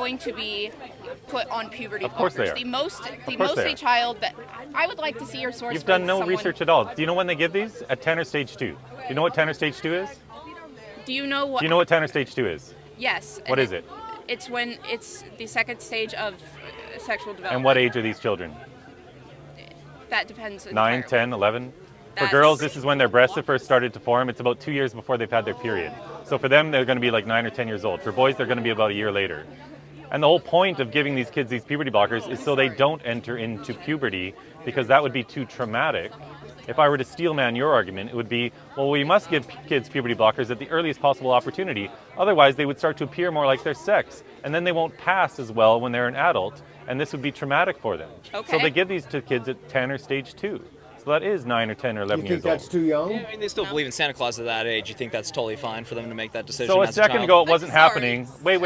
going to be put on puberty blockers. Of course they are. The most a child that I would like to see your source. You've done no research at all. Do you know when they give these? At 10 or stage 2. Do you know what 10 or stage 2 is? Do you know what? Do you know what 10 or stage 2 is? Yes. What is it? It's when it's the second stage of sexual development. And what age are these children? That depends. 9, 10, 11? For girls, this is when their breasts have first started to form. It's about 2 years before they've had their period. So for them, they're going to be like 9 or 10 years old. For boys, they're going to be about a year later. And the whole point of giving these kids these puberty blockers is so they don't enter into puberty, because that would be too traumatic. If I were to steel man your argument, it would be, well, we must give kids puberty blockers at the earliest possible opportunity. Otherwise, they would start to appear more like their sex. And then they won't pass as well when they're an adult. And this would be traumatic for them. Okay. So they give these to kids at 10 or stage 2. So that is 9 or 10 or 11 You years think old. that's too young? Yeah, I mean, they still believe in Santa Claus at that age. You think that's totally fine for them to make that decision? So a as second child? ago it wasn't happening. Wait.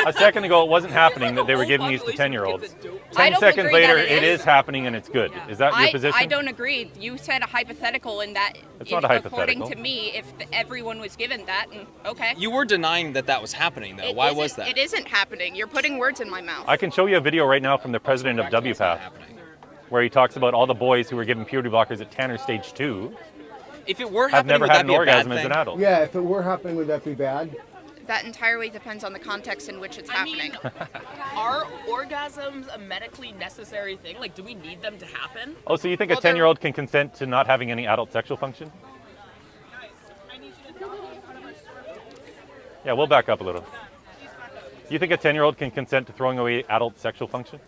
A second ago it wasn't happening that they were giving these to 10-year-olds. I 10 don't seconds agree later that it it is happening and it's good. Is that your position? I don't agree. You said a hypothetical in that. It's not a hypothetical. According to me, if everyone was given that, okay. You were denying that was happening, though. Why was that? It isn't happening. You're putting words in my mouth. I can show you a video right now from the president of WPATH where he talks about all the boys who were given puberty blockers at 10 or stage 2 If it were have happening, never would had that an be a bad orgasm as thing? an adult. Yeah, if it were happening, would that be bad? That entirely depends on the context in which it's happening. Are orgasms a medically necessary thing? Like, do we need them to happen? Oh, so you think a 10-year-old can consent to not having any adult sexual function? Yeah, we'll back up a little. You think a 10-year-old can consent to throwing away adult sexual function?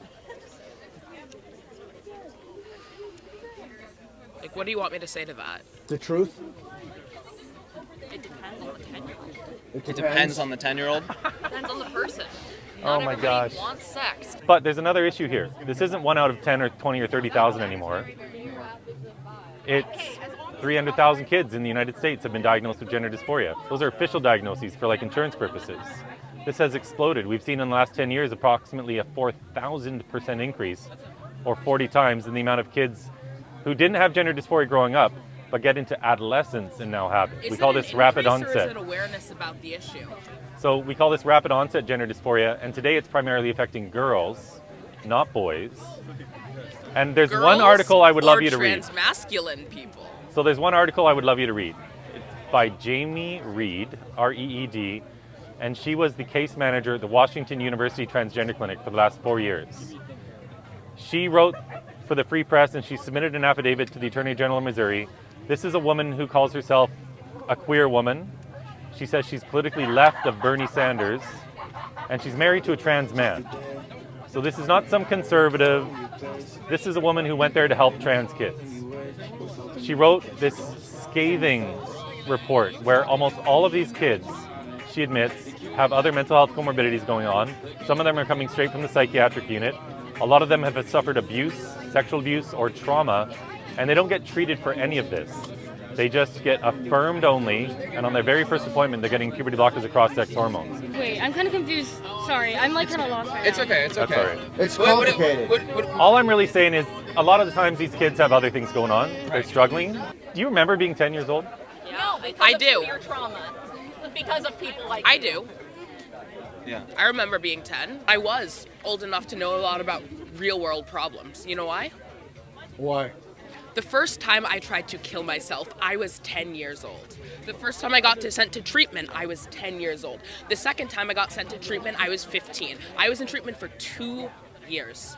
Like, what do you want me to say to that? The truth? It depends on the 10-year-old. It depends on the 10-year-old. Depends on the person. Oh Not my everybody gosh. wants sex. But there's another issue here. This isn't 1 out of 10 or 20 or 30,000 anymore. It's 300,000 kids in the United States have been diagnosed with gender dysphoria. Those are official diagnoses for like insurance purposes. This has exploded. We've seen in the last 10 years approximately a 4,000% increase, or 40 times, in the amount of kids who didn't have gender dysphoria growing up, but get into adolescence and now have it. We call this rapid onset. Or is it awareness about the issue? So we call this rapid onset gender dysphoria, and today it's primarily affecting girls, not boys. And there's one article I would love you to read. Transmasculine people. So there's one article I would love you to read. It's by Jamie Reed, R-E-E-D, and she was the case manager at the Washington University Transgender Clinic for the last 4 years. She wrote for the Free Press and she submitted an affidavit to the Attorney General of Missouri. This is a woman who calls herself a queer woman. She says she's politically left of Bernie Sanders, and she's married to a trans man. So this is not some conservative. This is a woman who went there to help trans kids. She wrote this scathing report where almost all of these kids, she admits, have other mental health comorbidities going on. Some of them are coming straight from the psychiatric unit. A lot of them have suffered abuse, sexual abuse, or trauma, and they don't get treated for any of this. They just get affirmed only, and on their very first appointment, they're getting puberty blockers across sex hormones. Wait, I'm kind of confused. Sorry, I'm like kind of lost right now. It's okay. It's That's okay. all right. It's complicated. All I'm really saying is a lot of the times these kids have other things going on. They're struggling. Do you remember being 10 years old? No, because I do. Your trauma. Because of people like I you. do. Yeah. I remember being 10. I was old enough to know a lot about real world problems. You know why? Why? The first time I tried to kill myself, I was 10 years old. The first time I got sent to treatment, I was 10 years old. The second time I got sent to treatment, I was 15. I was in treatment for 2 years.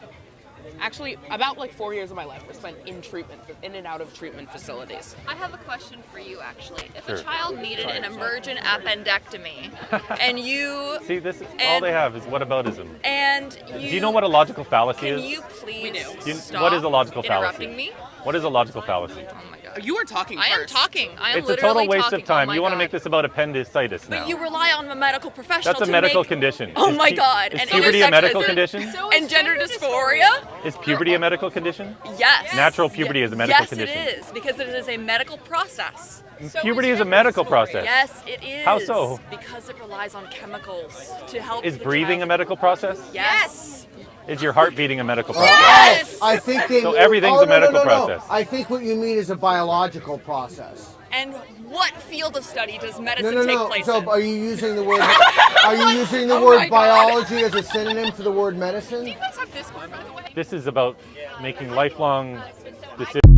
Actually, about like 4 years of my life were spent in treatment, in and out of treatment facilities. I have a question for you, actually. If Sure. a child needed an emergent appendectomy, and you See, this is all they have is whataboutism. and Do you know what a logical fallacy can is? you please We do. Do you- stop what is a logical interrupting fallacy? me? What is a logical fallacy? Oh my god. You were talking I am first. talking. I am It's a literally total waste talking. of time. Oh my You want to God. make this about appendicitis now. But you rely on a medical professional That's a to medical make... condition. Oh Is my pu- God. Is And puberty a medical intersexism? condition? And gender dysphoria? Is puberty a medical condition? Yes. Natural puberty is a medical yes, condition. Yes, it is, because it is a medical process. Puberty is a medical process. Yes, it is. How so? Because it relies on chemicals to help Is the breathing a child. medical process? Yes. Is your heart beating a medical process? Yes. I think they So everything's a medical process. I think what you mean is a biological process. And what field of study does medicine No, take place So in? are you using the word? Are you using the word biology as a synonym for the word medicine? This is about making lifelong decisions.